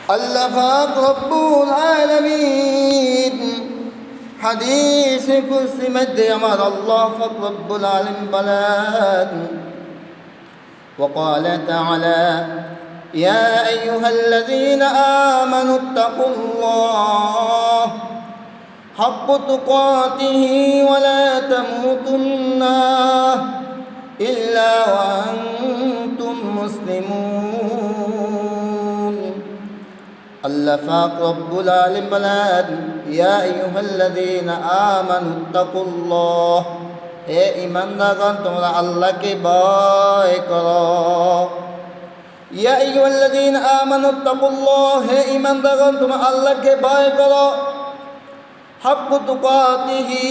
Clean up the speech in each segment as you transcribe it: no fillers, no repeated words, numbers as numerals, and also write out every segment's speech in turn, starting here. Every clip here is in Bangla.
আল্লাহ পাক রব্বুল আলামিন হাদিস কুদসি মধ্যে আমার আল্লাহ পাক রব্বুল আলামিন বলেন وقال تعالى يا أيها الذين آمنوا اتقوا الله حق تقاته ولا تموتن إلا وأنتم مسلمون الله فاق رب العالمين بلاد يا أيها الذين آمنوا اتقوا الله হে ঈমানদারগণ তোমরা আল্লাহকে ভয় করো ইয়া আইয়ুহাল্লাযীনা আমানুত্তাকুল্লাহ হে ঈমানদারগণ তোমরা আল্লাহকে ভয় করো হাক্কু তুকাতিহি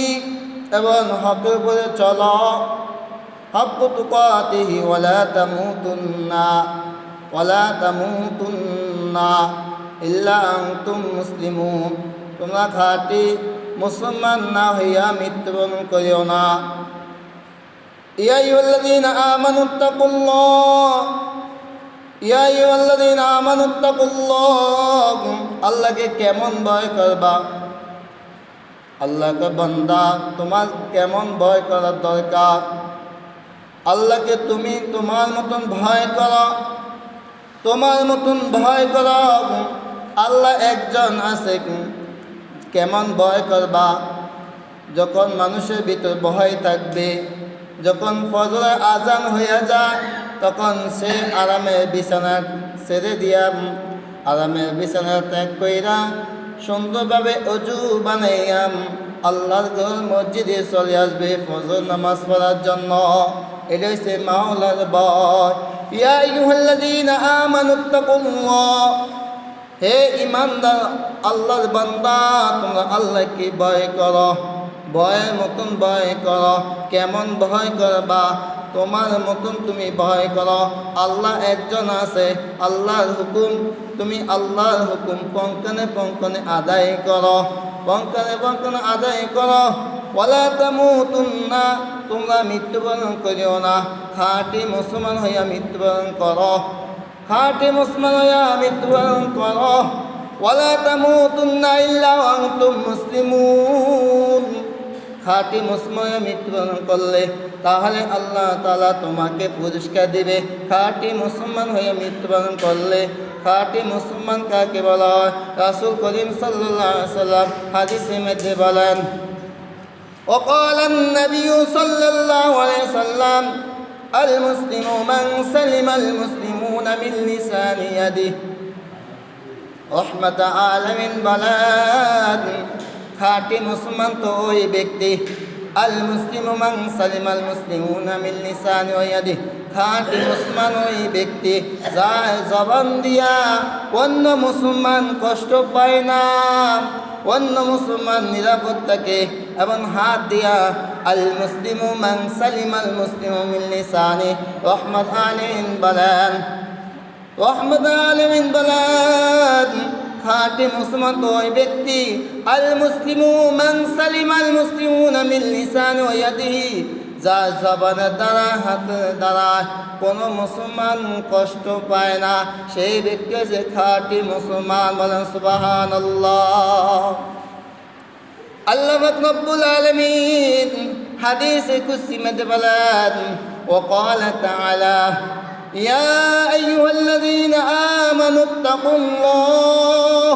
এবং হকের উপরে চলো হাক্কু তুকাতিহি ওয়ালা তামুতুন্না ইল্লা আনতুম মুসলিমুন তোমরা খাঁটি মুসলমান না হইয়া মৃত্যুবরণ করিও না ইয়া আইয়ুহাল্লাযীনা আমানুত্তাকুল্লাহ আল্লাহকে কেমন ভয় করবা আল্লাহকে বান্দা তোমার কেমন ভয় করার দরকার আল্লাহকে তুমি তোমার মতন ভয় করো আল্লাহ একজন আছে কেমন ভয় করবা যখন মানুষের ভিতর ভয় থাকবে যখন ফজরের আজান হইয়া যায় তখন সে আরামের বিছানা ছেড়ে দিয়া আরামের বিছানা ত্যাগ কইরা সুন্দরভাবে অজু বানাইয়া আল্লাহর ঘর মসজিদে চলে আসবে ফজর নামাজ পড়ার জন্য এটা হচ্ছে মাওলার ভয় ইয়া আইয়ুহাল্লাযীনা আমানুত্তাকুল্লাহ হে ঈমানদার আল্লাহর বান্দা তোমরা আল্লাহকে ভয় করো ভয়ের মতন ভয় করো কেমন ভয় করবা তোমার মতন তুমি ভয় করো আল্লাহ একজন আছে আল্লাহর হুকুম তুমি আল্লাহর হুকুম পঙ্কনে আদায় করো ওয়ালা তামুতুন্না তোমরা মৃত্যুবরণ করিও না খাঁটি মুসলমান হইয়া মৃত্যুবরণ করো ওয়ালা তামুতুন্না ইল্লা ওয়া আনতুম মুসলিমুন খাঁটি মুসলমান মৃত্যুবরণ করলে তাহলে আল্লাহ তাআলা তোমাকে পুরস্কার দিবে খাঁটি মুসলমান হয়ে মৃত্যুবরণ করলে খাঁটি মুসলমান কাকে বলা হয় রাসূল করিম সাল্লাল্লাহু আলাইহি ওয়াসাল্লাম হাদিসের মধ্যে বলেন وقال النبي صلى الله عليه وسلم المسلم من سلم المسلمون من لسان يده رحمة عالمين بلاد খাঁটি মুসলমান তো ওই ব্যক্তি আল মুসলিমু মান সালিমাল মুসলিমুনা মিন লিসানি ওয়া ইয়াদিহি খাঁটি মুসলমান ওই ব্যক্তি যার জবান দিয়া অন্য মুসলমান কষ্ট পায় না অন্য মুসলমান নিরাপদ থাকে এবং হাত দিয়া আল মুসলিমু মান সালিমাল মুসলিমু মিন লিসানি রহমাত আলামিন বলেন খাঁটি মুসলমান তো ওই ব্যক্তি আল মুসলিমু মান সালিমাল মুসলিমুনা মিন লিসানি ওয়া ইয়াদিহি যার জবানের দ্বারা হাতের দ্বারা কোনো মুসলমান কষ্ট পায় না সেই ব্যক্তি যে খাঁটি মুসলমান বলেন সুবহানাল্লাহ আল্লাহ রব্বুল আলামিন হাদিসে কুদসি মধ্যে বলেন وقال تعالى يا أيها الذين آمنوا اتقوا الله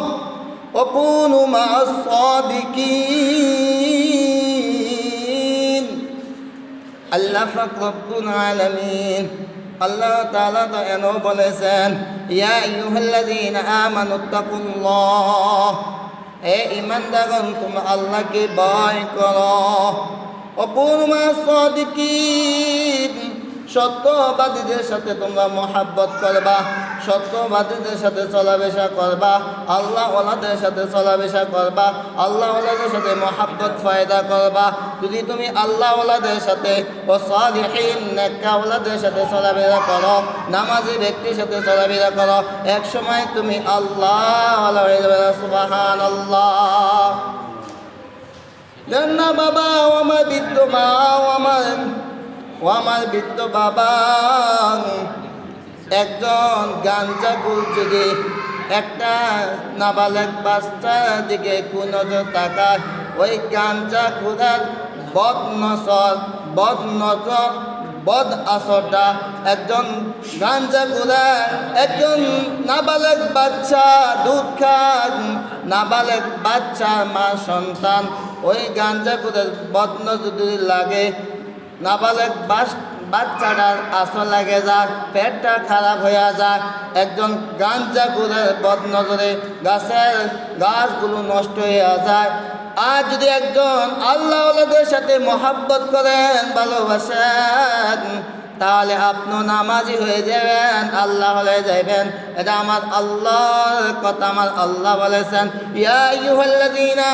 وكونوا مع الصادقين আল্লাহ পাক রব্বুল আলামিন আল্লাহ তাআলা তো এনো বলেছেন ইয়া আইয়ুহাল্লাযীনা আমানুত্তাকুল্লাহ হে ঈমানদারগণ তোমরা আল্লাহকে ভয় করো ওয়াকুনু মা'আস সাদিকিন সত্যবাদীদের সাথে তোমরা মহাব্বত করবা সত্যবাদীদের সাথে চলাফেরা করবা আল্লাহ ওয়ালাদের সাথে চলাফেরা করবা আল্লাহ ওয়ালাদের সাথে মহাব্বত ফায়দা করবা যদি তুমি আল্লাহ ওয়ালাদের সাথে ও সালিহিন নেককারদের সাথে চলাফেরা করো নামাজি ব্যক্তির সাথে চলাফেরা করো এক সময় তুমি আল্লাহ ওয়ালা হয়ে যাবে সুবহানাল্লাহ জান্না বাবা ও আমার বৃদ্ধ মা ও আমার বৃদ্ধ বাবা একজন গাঞ্জাখোর যদি একটা নাবালেগ বাচ্চার দিকে কুনজর তাকায়, ওই গাঞ্জা খুদার বদ আসরটা একজন গাঞ্জা খুদার একজন নাবালেগ বাচ্চা দুধ খান নাবালেগ বাচ্চা মা সন্তান ওই গাঞ্জা খুদার বদনজর লাগে, নাবালেগ বাচ্চাটার আসর লাগে যায়, পেটটা খারাপ হয়ে যায়। একজন গাঞ্জা খুদার বদনজরে গাছগুলো নষ্ট হয়ে যায়। আর যদি একজন আল্লাহওয়ালাদের সাথে মহাব্বত করেন, ভালোবাসেন, তাহলে আপনি নামাজি হয়ে যাবেন, আল্লাহ হয়ে যাবেন। এটা আমার আল্লাহর কথা, আমার আল্লাহ বলেছেন, ইয়া আইয়ুহাল্লাযীনা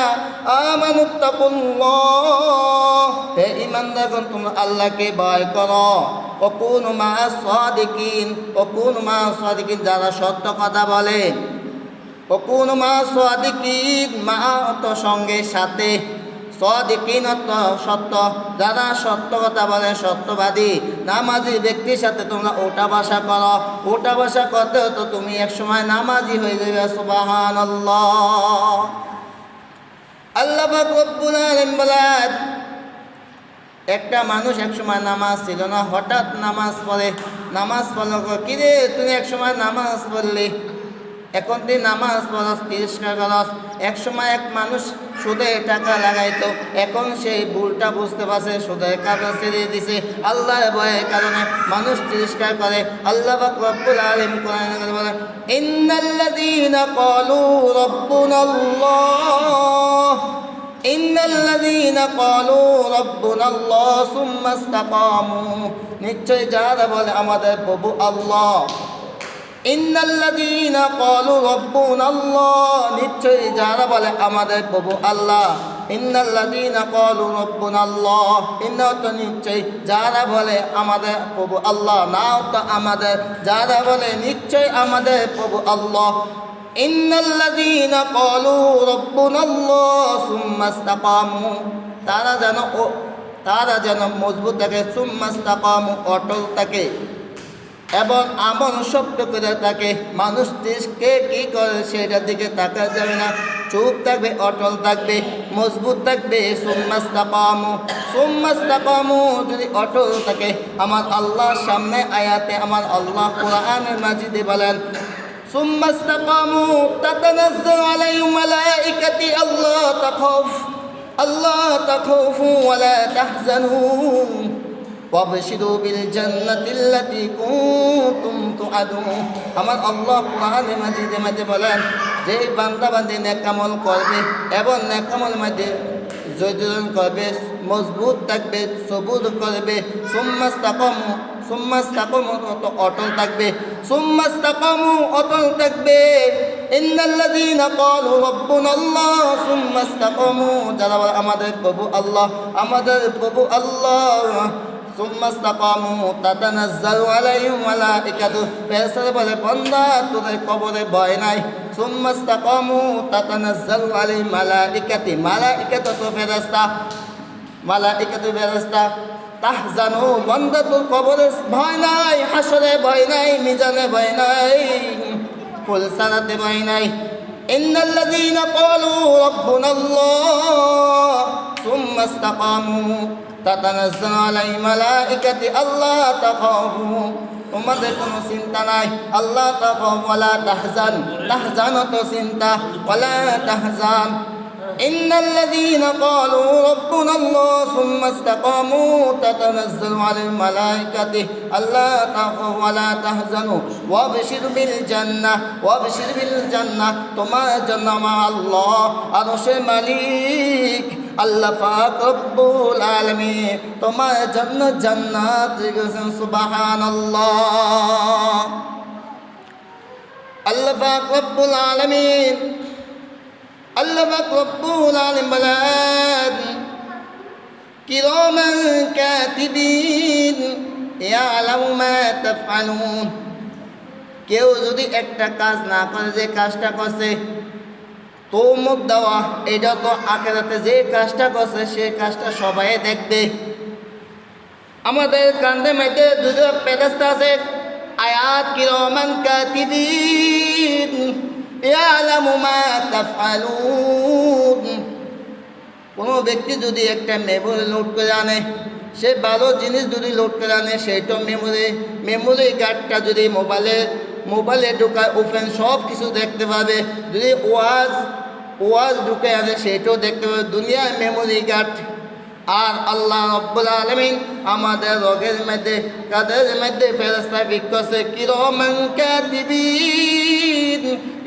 আমানুত্তাকুল্লাহ, হে ঈমানদারগণ তোমরা আল্লাহকে ভয় করো। ওয়াকুনু মা'আস সাদিকিন, যারা সত্য কথা বলে। ওয়াকুনু মা'আস সাদিকিন, মা অর্থ সঙ্গে সাথে, সাদিকিন অর্থ সত্য, যারা সত্য কথা বলে, সত্যবাদী নামাজি ব্যক্তির সাথে তোমরা ওটা ভাষা করো। ওটা ভাষা করতে তো তুমি একসময় নামাজি হয়ে যাবে। সুবহানাল্লাহ। আল্লাহ পাক রব্বুল আলামিন বলেন, একটা মানুষ একসময় নামাজ ছিল না, হঠাৎ নামাজ পড়লো। কিরে তুমি একসময় নামাজ পড়লি, এখন তুই নামাজ পড়স, তিরস্কার করস। একসময় এক মানুষ সুদে টাকা লাগাইতো, এখন সেই ভুলটা বুঝতে পারছে, সুদের কাজ ছেড়ে দিছে, আল্লাহ ভয়ের কারণে মানুষ তিরস্কার করে। আল্লাহ পাক রব্বুল আলামিন কোরআনে বলেন, ইন্নাল্লাযীনা ক্বালু রাব্বুনাল্লাহ সুম্মা ইসতাকামু, নিশ্চয় যারা বলে আমাদের প্রভু আল্লাহ। ইন্নাল্লাযীনা ক্বালু রাব্বুনাল্লাহ, নিশ্চয় যারা বলে আমাদের প্রভু আল্লাহ। ইন্নাল্লাযীনা ক্বালু রাব্বুনাল্লাহ, ইন্না তো নিশ্চয় যারা বলে আমাদের প্রভু আল্লাহ, না তো আমাদের, যারা বলে নিশ্চয় আমাদের প্রভু আল্লাহ। ইন্নাল্লাযীনা ক্বালু রাব্বুনাল্লাহ সুম্মা ইসতাকামু, তারা যেন মজবুত থাকে, সুম্মা ইসতাকামু অটল থাকে এবং আমল শব্দ করে থাকে। মানুষ দেশকে কী করে সেটার দিকে তাকানো যাবে না, চুপ থাকবে, অটল থাকবে, মজবুত থাকবে। সুম্মা ইসতাকামু যদি অটল থাকে, আমার আল্লাহর সামনে আয়াতে আমার আল্লাহ কোরআনের মাজিদে বলেন, সুম্মা ইসতাকামু তাতানাজ্জালু আলাইহিম মালাইকাতু আল্লা তাখাফু ওয়া লা তাহজানু ওয়াবশিরু বিল জান্নাতিল্লাতী কুনতুম তুআদুন। আমার আল্লাহ কোরআনে মাজিদে বলেন, যে বান্দা বান্দি নেক আমল করবে এবং নেক আমলের মধ্যে জয়জন করবে, মজবুত থাকবে, সবুর করবে, সুম্মা ইসতাকামু অটল থাকবে, সুম্মা ইসতাকামু অটল থাকবে। ইন্নাল্লাযীনা ক্বালু রাব্বুনাল্লাহ সুম্মা ইসতাকামু, যারা আমাদের প্রভু আল্লাহ, আমাদের প্রভু আল্লাহ। সুম্মা ইসতাকামু তাতানাজ্জালু আলাইহিম মালাইকাতু, ফেরেশতারা বলে বান্দা তোদের কবরে ভয় নাই। সুম্মা ইসতাকামু তাতানাজ্জালু আলাইহিম মালাইকাতু তো ফেরেশতা, তাহজানু, বান্দা তোর কবরে ভয় নাই, হাসরে ভয় নাই, মিজানে ভয় নাই, ফুলসারাতে ভয় নাই। ইন্নাল্লাযীনা ক্বালু রাব্বুনাল্লাহ সুম্মা ইসতাকামু তাতানাজ্জালু আলাইহিম মালাইকাতু আল্লা তাখাফু, তোমাদের কোনো চিন্তা নাই, আল্লাহ তাখাফু ওয়ালা তাহজান, তো চিন্তা, ওয়ালা তাহজান। ইন্নাল্লাযীনা ক্বালু রাব্বুনাল্লাহ সুম্মা ইসতাকামু তাতানাজ্জালু আলাইহিম মালাইকাতু আল্লা তাখাফু ওয়ালা তাহজানু ওয়াবশির বিল জান্নাহ, তোমার জন্য আমার আল্লাহ আরশের মালিক আল্লাহ পাক রব্বুল আলামিন তোমার জন্য জান্নাত রেখেছেন। সুবহানাল্লাহ। আল্লাহ পাক রব্বুল আলামিন বলেন, কিরামান কাতিবিন ইয়ালামু মা তাফআলুন, কেউ যদি একটা কাজ না করে, যে কাজটা করছে তৌমুদ দেওয়া, এটা তো আখিরাতে যে কাজটা করছে সে কাজটা সবাই দেখবে। আমাদের কান্দে মধ্যে দুটো ফেরেশতা আছে, আয়াত কিরামান কাতিবিন, ইয়ালামু মা তাফআলুন। কোনো ব্যক্তি যদি একটা মেমোরি লোড করে আনে, সে ভালো জিনিস যদি লোড করে আনে, সেইটা মেমোরি কার্ডটা যদি মোবাইলে ঢোকায়, ওপেন সব কিছু দেখতে পাবে। যদি ওয়াজ ঢুকে আনে, সেইটাও দেখতে পাবে, দুনিয়ার মেমোরি কার্ড। আর আল্লাহ রাব্বুল আলামিন আমাদের রোগের মধ্যে, কাদের মধ্যে ফেরেশতা বিকছে, কিরামান কাতিবিন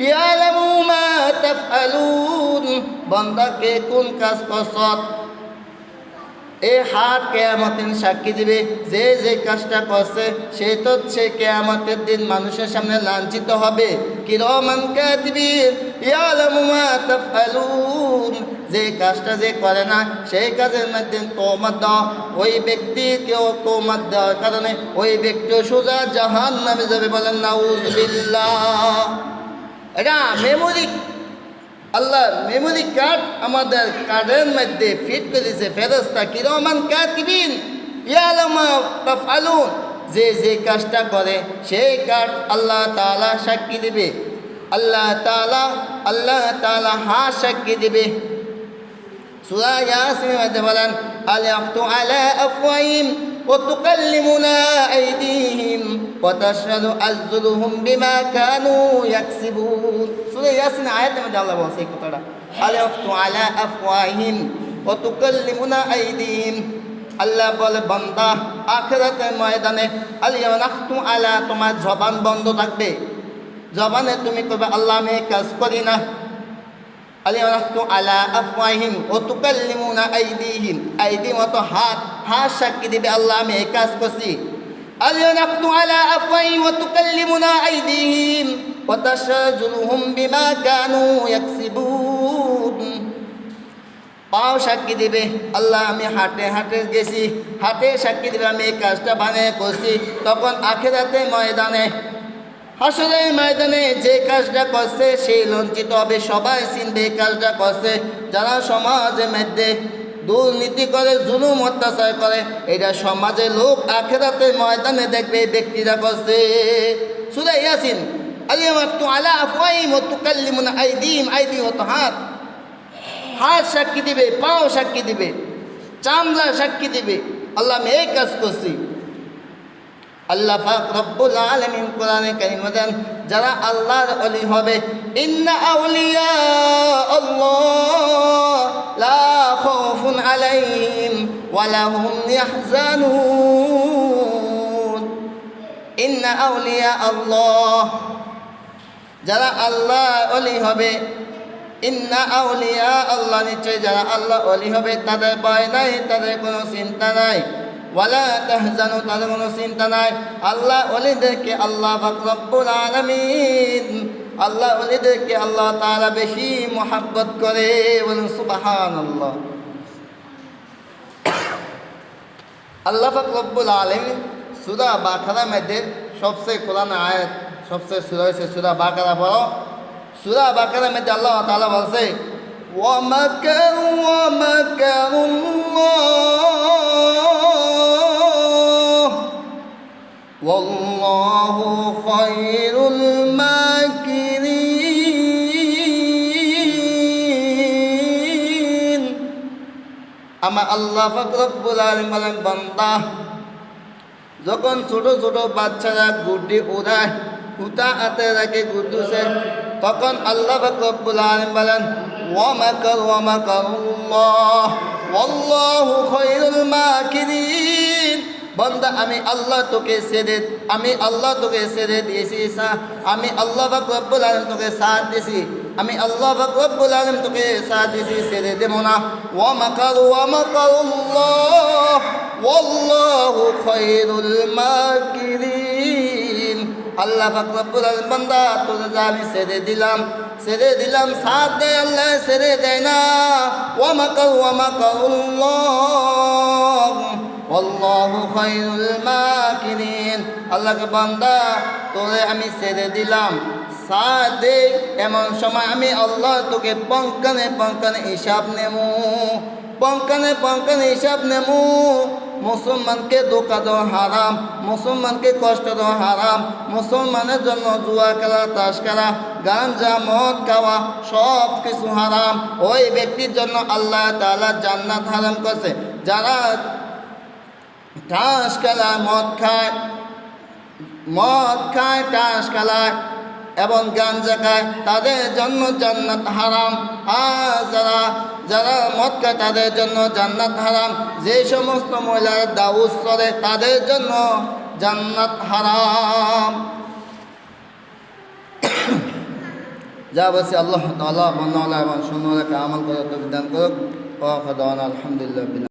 ইয়ালামু মা তাফআলুন। বান্দাকে কোন কাজ করছত, এই হাত কিয়ামতের সাক্ষী দিবে। যে যে কাজটা করছে সে কিয়ামতের দিন মানুষের সামনে লাঞ্ছিত হবে। কিরামান কাতিবিন ইয়ালামু মা তাফআলুন। যে কাজটা যে করে না, সেই কাজের মধ্যে তোহমত দাও, ওই ব্যক্তিকেও তোহমত দেওয়ার কারণে ওই ব্যক্তিও সোজা জাহান্নামে যাবে। বলেন নাউযুবিল্লাহ। এটা আল্লাহ মেমোরি কার্ড আমাদের কার্ডের মধ্যে ফিট করেছে ফেরেশতা, কিরামান কাতিবিন ইয়ালামু মা তাফআলুন। যে যে কাজটা করে সেই কার্ড আল্লাহ তাআলা সাক্ষী দিবে। আল্লাহ তাআলা সাক্ষী দিবে। সূরা ইয়াসিনের মধ্যে বলেন, আল-ইয়াকতু আলা আফওয়াহিম ওয়া তুকাল্লিমুনা আইদিহিম ওয়া তাশহাদু আরজুলুহুম বিমা কানু ইয়াকসিবুন। সূরা ইয়াসিনের আয়াতের মধ্যে আল্লাহ বলছে এই কথাটা, আল-ইয়াকতু আলা আফওয়াহিম ওয়া তুকাল্লিমুনা আইদিহিম। আল্লাহ বলে, বান্দা আখিরাতের ময়দানে আল-ইয়াওমা নাখতু আলা, তোমার জবান বন্ধ থাকবে। জবানে তুমি কবে আল্লাহ আমি কাজ করি না। আল-ইয়াওমা নাখতু আলা আফওয়াহিম ওয়া তুকাল্লিমুনা আইদিহিম। আইদি মতো হাত সাক্ষী দিবে আল্লাহ আমি এই কাজ করছি। আল-ইয়াওমা নাখতু আলা আফওয়াহিম ওয়া তুকাল্লিমুনা আইদিহিম ওয়া তাশহাদুহুম বিমা কানু ইয়াকসিবুন। পাও সাক্ষী দিবে আল্লাহ আমি হাটে গেছি, হাটে সাক্ষী দিবে আমি এই কাজটা বানিয়ে করছি। তখন আখিরাতের ময়দানে, হাসরের ময়দানে যে কাজটা করছে সেই লজ্জিত হবে, সবাই চিনবে এই কাজটা করছে। যারা সমাজের মধ্যে দুর্নীতি করে, জুলুম অত্যাচার করে, এটা সমাজের লোক আখিরাতের ময়দানে দেখবে এই ব্যক্তিরা করছে। সূরা ইয়াসিন, আল-ইয়াওমা নাখতু আলা আফওয়াহিম ওয়া তুকাল্লিমুনা আইদিহিম। আইদি হতো হাত সাক্ষী দিবে, পাও সাক্ষী দিবে, চামড়া সাক্ষী দিবে আল্লাহ আমি এই কাজ করছি। আল্লাহ পাক রব্বুল আলামিন কোরআনে কারীমে দেন, যারা আল্লাহর ওলি হবে, ইন্না আউলিয়া আল্লাহ লা খাউফুন আলাইহিম ওয়া লা হুম ইয়াহজানুন। ইন্না আউলিয়া আল্লাহ, যারা আল্লাহর ওলি হবে, ইন্না আউলিয়া আল্লাহ, নিশ্চয় যারা আল্লাহ ওলি হবে তাদের ভয় নাই, তাদের কোনো চিন্তা নাই। ওয়ালা তাহজানু, তাদের কোনো চিন্তা নাই। আল্লাহ ওলিদেরকে আল্লাহ পাক রব্বুল আলামিন, আল্লাহ ওলিদেরকে আল্লাহ তাআলা বেশি মহব্বত করে। বলুন সুবহানাল্লাহ। আল্লাহ পাক রব্বুল আলামিন সূরা বাকারার মধ্যে সবচেয়ে কোরআন আয়াত, সবচেয়ে সূরা হচ্ছে সূরা বাকারা। পড়ো সূরা বাকারার মধ্যে আল্লাহ তাআলা বলছে, ওয়া মাকারুল্লাহ ওয়াল্লাহু খায়রুল মাকিরিন। আমার আল্লাহ পাক রব্বুল আলামিন বলেন, বান্দা যখন ছোট ছোট বাচ্চারা গুড্ডি উড়ায়, হুতা হাতে রাখে গুড্ডুসে, তখন আল্লাহ পাক রব্বুল আলামিন বলেন, ওয়া মাকারুল্লাহ ওয়াল্লাহু খায়রুল মাকিরিন। বান্দা আমি আল্লাহ তোকে ছেড়ে দিয়েছি, আমি আল্লাহ পাক রব্বুল আলামিন তোকে সাথ দিয়েছি, আমি আল্লাহ পাক রব্বুল আলামিন তোকে সাথ দিয়েছি, ছেড়ে দেব না। ওয়া মাকারুল্লাহ ওয়াল্লাহু খায়রুল মাকিরিন। আল্লাহ পাক রব্বুল আলামিন, বান্দা তোকে যা আমি ছেড়ে দিলাম, সাথ দেয় আল্লাহ, ছেড়ে দেয় না। ওয়া মাকারুল্লাহ ওয়াল্লাহু খায়রুল মাকিরিন। আল্লাহকে, বান্দা তোরে আমি ছেড়ে দিলাম, সাথ দে, এমন সময় আমি আল্লাহ তোকে পঙ্কানে হিসাব নেমু। মুসলমানকে ধোকা দেওয়া হারাম, মুসলমানকে কষ্ট দেওয়া হারাম, মুসলমানের জন্য জুয়া খেলা, তাস খেলা, গাঞ্জা মদ খাওয়া সব কিছু হারাম। ওই ব্যক্তির জন্য আল্লাহ তাআলা জান্নাত হারাম করছে। যারা তাস খেলায় মদ খায় তাস খেলায় এবং গাঞ্জা খায়, তাদের জন্য জান্নাত হারাম। আর যারা মদ খায় তাদের জন্য জান্নাত হারাম। যে সমস্ত মহিলারা দাউস চলে তাদের জন্য জান্নাত হারাম। যা বলছি আল্লাহ তাআলা মানওয়ালা এবং সুন্নাহকে আমল করার তৌফিক দান করুক। ওয়া আখিরু দাওয়ানা আলহামদুলিল্লাহ।